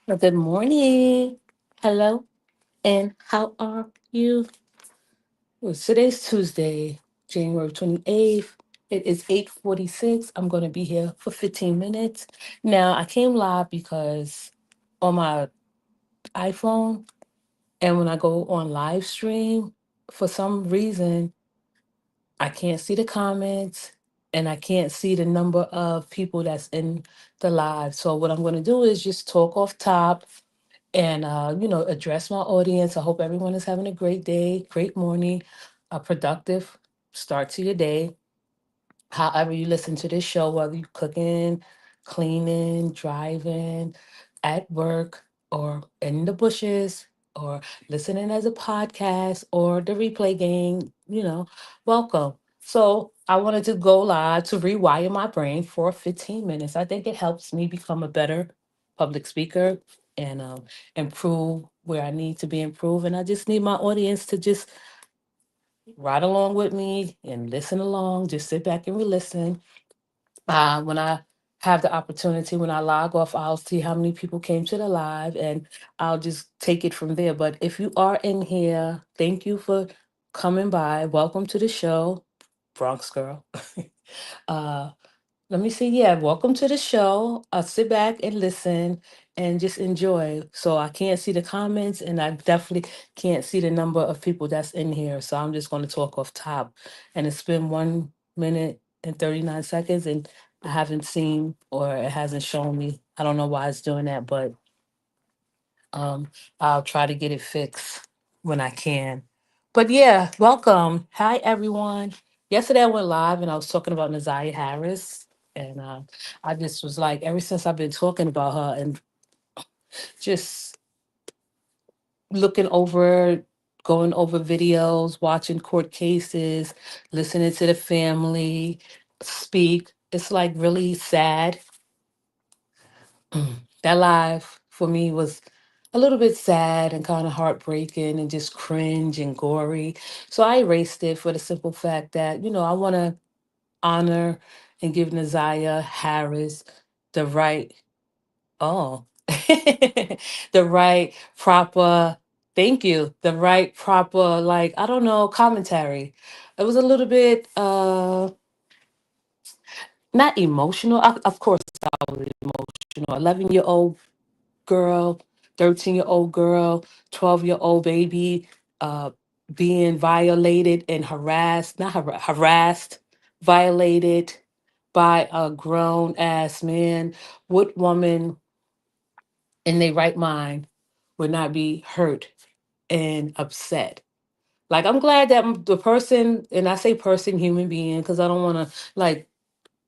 Well, good morning. Hello, and how are you? Well, today's Tuesday, January 28th. It is 8:46. I'm going to be here for 15 minutes. Now, I came live because on my iPhone and when I go on live stream, for some reason, I can't see the comments and I can't see the number of people that's in the live. So what I'm going to do is just talk off top and address my audience. I hope everyone is having a great day, great morning, a productive start to your day. However you listen to this show, whether you're cooking, cleaning, driving, at work, or in the bushes, or listening as a podcast or the replay game, welcome. So I wanted to go live to rewire my brain for 15 minutes. I think it helps me become a better public speaker and improve where I need to be improved. And I just need my audience to just ride along with me and listen along. Just sit back and listen. When I have the opportunity, when I log off, I'll see how many people came to the live and I'll just take it from there. But if you are in here, thank you for coming by. Welcome to the show, Bronx Girl. uh, Let me see. Yeah, welcome to the show. Sit back and listen and just enjoy. So I can't see the comments and I definitely can't see the number of people that's in here. So I'm just going to talk off top. And it's been 1 minute and 39 seconds and I haven't seen or it hasn't shown me. I don't know why it's doing that, but um, I'll try to get it fixed when I can. But yeah, welcome. Hi, everyone. Yesterday I went live and I was talking about Naziah Harris. And I just was like, ever since I've been talking about her and just looking over, going over videos, watching court cases, listening to the family speak, it's like really sad. That live for me was a little bit sad and kind of heartbreaking and just cringe and gory. So I erased it for the simple fact that, I want to honor and give Naziah Harris the right, oh, the right, proper, thank you, the right, proper, like, I don't know, commentary. It was a little bit, not emotional. Of course, I was emotional. 11-year-old girl, 13-year-old girl, 12-year-old baby uh, being violated and harassed, not harassed, violated by a grown ass man. What woman in their right mind would not be hurt and upset? Like, I'm glad that the person, and I say person, human being, because I don't want to like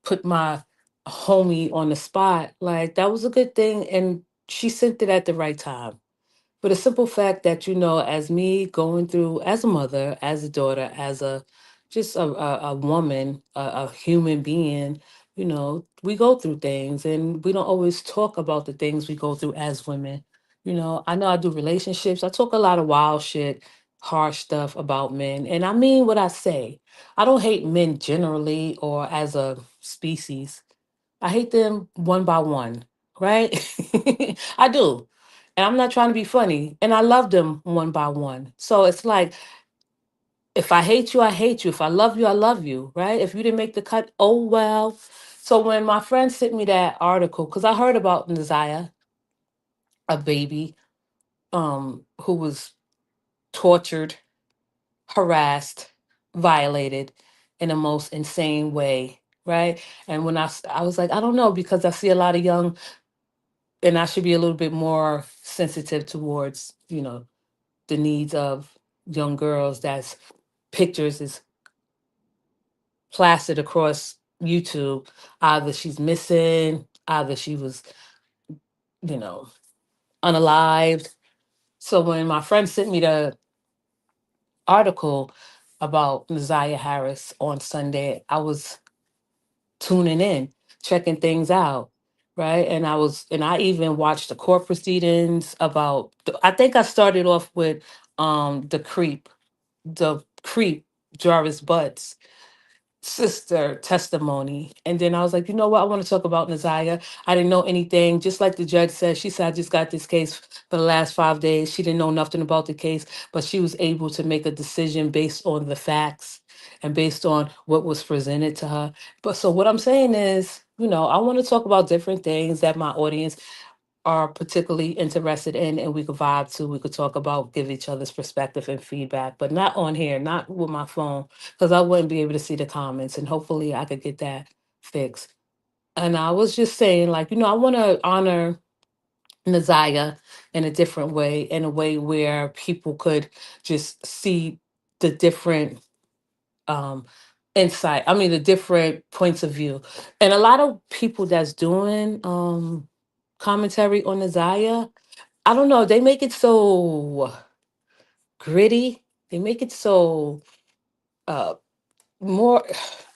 put my homie on the spot. Like, that was a good thing. And she sent it at the right time. For the simple fact that, as me going through, as a mother, as a daughter, as a just a woman, a human being, we go through things and we don't always talk about the things we go through as women. I know I do relationships. I talk a lot of wild shit, harsh stuff about men. And I mean what I say. I don't hate men generally or as a species. I hate them one by one, right? I do. And I'm not trying to be funny. And I love them one by one. So it's like, if I hate you, I hate you. If I love you, I love you, right? If you didn't make the cut, oh well. So when my friend sent me that article, because I heard about Naziah, a baby who was tortured, harassed, violated in the most insane way, right? And when I was like, I don't know, because I see a lot of young, and I should be a little bit more sensitive towards, the needs of young girls. That's pictures is plastered across YouTube. Either she's missing, either she was, you know, unalived. So when my friend sent me the article about Naziah Harris on Sunday, I was tuning in, checking things out. Right. And I even watched the court proceedings about, I think I started off with the creep Jarvis Butts. sister testimony. And then I was like, you know what? I want to talk about Naziah. I didn't know anything. Just like the judge said, she said, I just got this case for the last 5 days. She didn't know nothing about the case, but she was able to make a decision based on the facts and based on what was presented to her. But so what I'm saying is, I want to talk about different things that my audience are particularly interested in, and we could vibe to. We could talk about, give each other's perspective and feedback, but not on here, not with my phone, because I wouldn't be able to see the comments, and hopefully I could get that fixed. And I was just saying, like, I want to honor Naziah in a different way, in a way where people could just see the different um insight, I mean the different points of view. And a lot of people that's doing commentary on Naziah, I don't know, they make it so gritty. They make it so uh more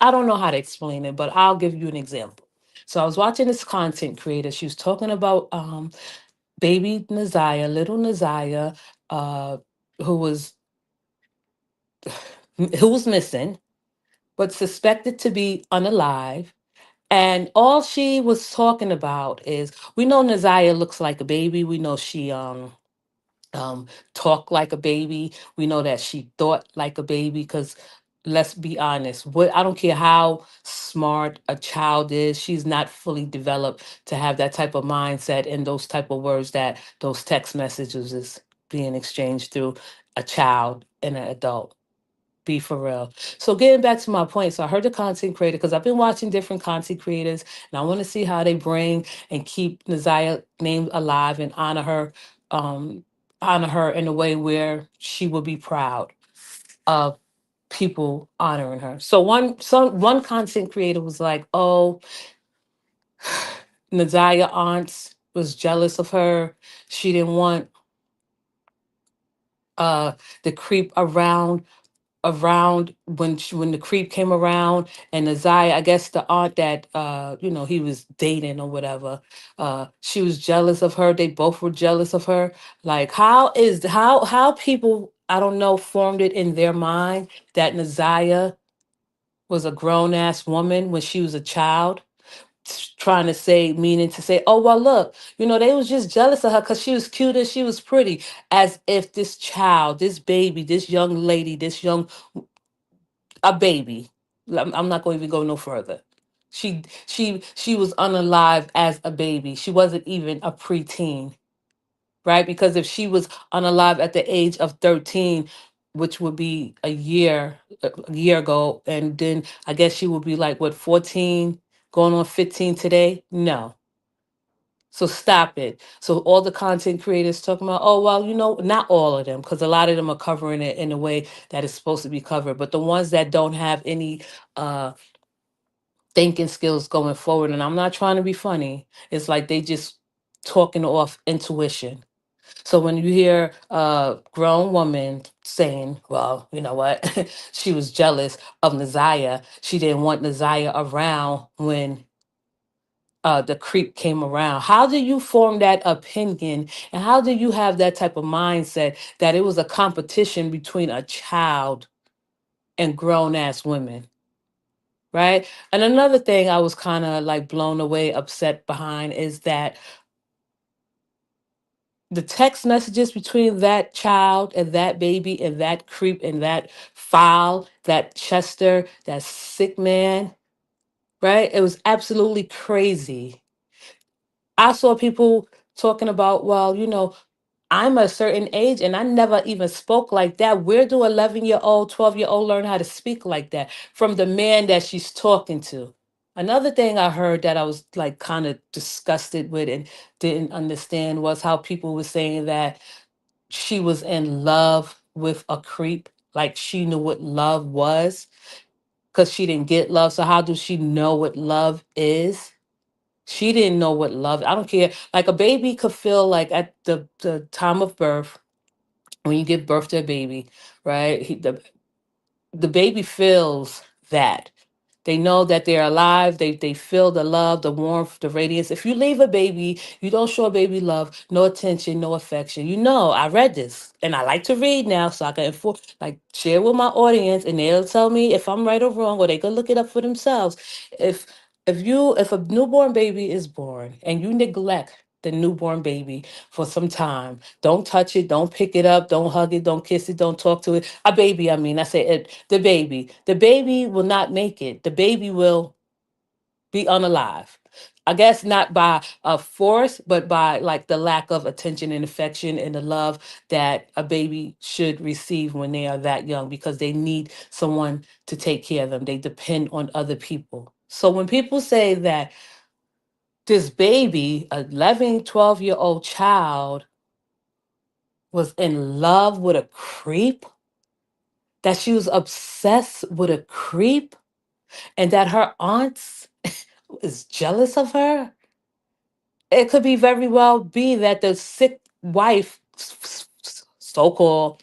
I don't know how to explain it, but I'll give you an example. So I was watching this content creator. She was talking about baby Naziah, little Naziah, uh who was who was missing, but suspected to be unalive. And all she was talking about is, we know Naziah looks like a baby. We know she um talk like a baby. We know that she thought like a baby, because let's be honest, what I don't care how smart a child is, she's not fully developed to have that type of mindset and those type of words that those text messages is being exchanged through a child and an adult. Be for real. So getting back to my point, so I heard the content creator, because I've been watching different content creators, and I want to see how they bring and keep Naziah name alive and um, honor her in a way where she will be proud of people honoring her. So one content creator was like, "Oh, Naziah aunts was jealous of her. She didn't want uh the creep around when the creep came around, and Naziah, I guess the aunt that he was dating or whatever, she was jealous of her. They both were jealous of her. Like, how people, I don't know, formed it in their mind that Naziah was a grown ass woman when she was a child, trying to say, meaning to say, oh well, look, they was just jealous of her because she was cute and she was pretty, as if this child, this baby, this young lady, this young a baby. I'm not going to even go no further. She was unalive as a baby. She wasn't even a preteen, right? Because if she was unalive at the age of 13, which would be a year ago, and then I guess she would be like, what, 14, going on 15 today? No. So stop it. So all the content creators talking about, oh well, not all of them, because a lot of them are covering it in a way that is supposed to be covered. But the ones that don't have any uh thinking skills going forward, and I'm not trying to be funny, it's like they just talking off intuition. So when you hear a grown woman saying, well, you know what, she was jealous of Naziah. She didn't want Naziah around when the creep came around. How do you form that opinion? And how do you have that type of mindset that it was a competition between a child and grown ass women? Right. And another thing I was kind of like blown away, upset behind, is that the text messages between that child and that baby and that creep and that foul, that Chester, that sick man, right? It was absolutely crazy. I saw people talking about, well, I'm a certain age and I never even spoke like that. Where do 11-year-old, 12-year-old learn how to speak like that? From the man that she's talking to. Another thing I heard that I was like kind of disgusted with and didn't understand was how people were saying that she was in love with a creep, like she knew what love was because she didn't get love. So how does she know what love is? She didn't know what love. I don't care. Like a baby could feel like at the time of birth, when you give birth to a baby, right? The baby feels that. They know that they're alive. They feel the love, the warmth, the radiance. If you leave a baby, you don't show a baby love, no attention, no affection. You know, I read this and I like to read now so I can like share with my audience and they'll tell me if I'm right or wrong or they can look it up for themselves. If if a newborn baby is born and you neglect the newborn baby for some time, don't touch it, don't pick it up, don't hug it, don't kiss it, don't talk to it. A baby, I mean, I say it, the baby. The baby will not make it. The baby will be unalive. I guess not by a force, but by like the lack of attention and affection and the love that a baby should receive when they are that young because they need someone to take care of them. They depend on other people. So when people say that this baby, 11, 12-year old child, was in love with a creep, that she was obsessed with a creep, and that her aunts is jealous of her, it could be very well be that the sick wife, so-called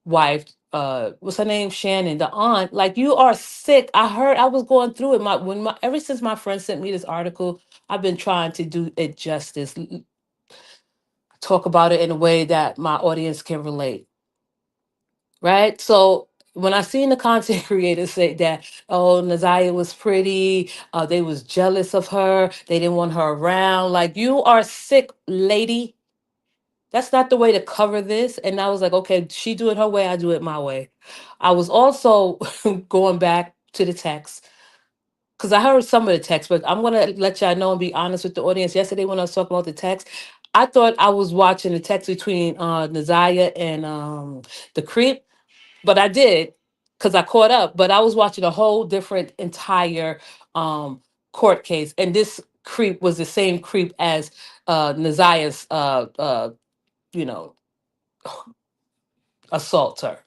wife, what's her name, Shannon, the aunt, like, you are sick. I heard, I was going through it. Ever since my friend sent me this article, I've been trying to do it justice, talk about it in a way that my audience can relate, right? So when I seen the content creators say that, oh, Nazaya was pretty, they was jealous of her, they didn't want her around, like, you are sick, lady. That's not the way to cover this. And I was like, okay, she do it her way, I do it my way. I was also going back to the text because I heard some of the text, but I'm gonna let y'all know and be honest with the audience. Yesterday when I was talking about the text, I thought I was watching the text between Nazaya and the creep, but I did because I caught up. But I was watching a whole different entire um court case, and this creep was the same creep as Nazaya's you know assaulter.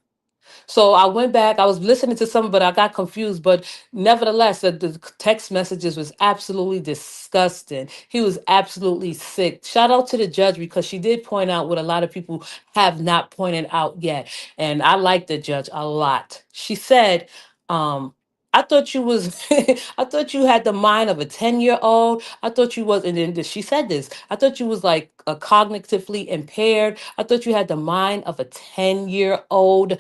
So I went back, I was listening to some, but I got confused. But nevertheless, the text messages was absolutely disgusting. He was absolutely sick. Shout out to the judge because she did point out what a lot of people have not pointed out yet. And I like the judge a lot. She said, I thought you was I thought you had the mind of a 10-year old. I thought you was, and then she said this, I thought you was like cognitively impaired. I thought you had the mind of a 10-year old.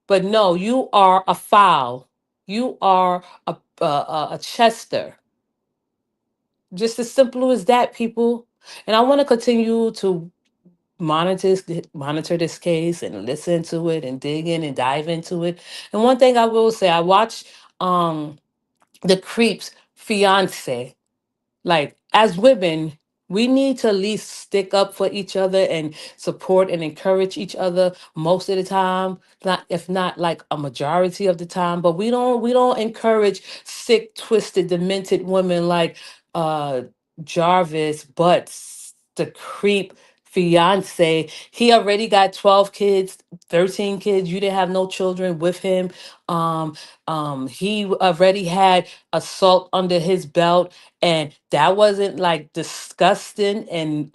But no, you are a foul. You are a Chester. Just as simple as that, people. And I want to continue to monitor this case and listen to it and dig in and dive into it. And one thing I will say, I watched um the creep's fiance. Like, as women, we need to at least stick up for each other and support and encourage each other most of the time, not if not like a majority of the time. But we don't encourage sick, twisted, demented women like uh Jarvis, but the creep fiance, he already got 12 kids, 13 kids. You didn't have no children with him. um he already had assault under his belt, and that wasn't like disgusting and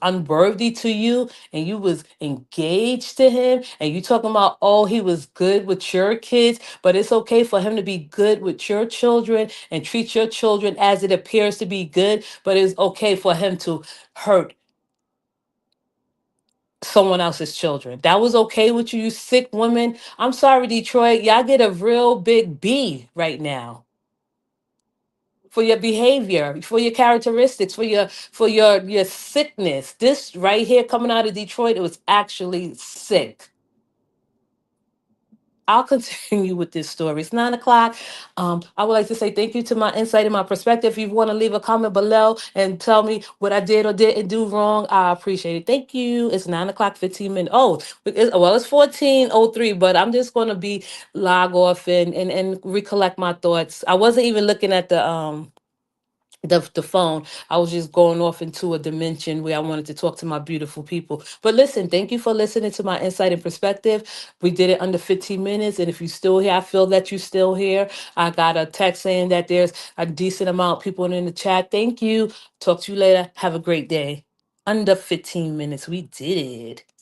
unworthy to you, and you was engaged to him, and you talking about, oh, he was good with your kids, but it's okay for him to be good with your children and treat your children as it appears to be good, but it's okay for him to hurt someone else's children. That was okay with you, you sick women. I'm sorry, Detroit, y'all get a real big B right now for your behavior, for your characteristics, for your sickness. This right here coming out of Detroit, it was actually sick. I'll continue with this story. It's 9 o'clock. I would like to say thank you to my insight and my perspective. If you want to leave a comment below and tell me what I did or didn't do wrong, I appreciate it. Thank you. It's 9 o'clock, 15 minutes. Oh, it's 14:03, but I'm just going to be log off and recollect my thoughts. I wasn't even looking at the phone. I was just going off into a dimension where I wanted to talk to my beautiful people. But listen, thank you for listening to my insight and perspective. We did it under 15 minutes. And if you're still here, I feel that you're still here. I got a text saying that there's a decent amount of people in the chat. Thank you. Talk to you later. Have a great day. Under 15 minutes. We did it.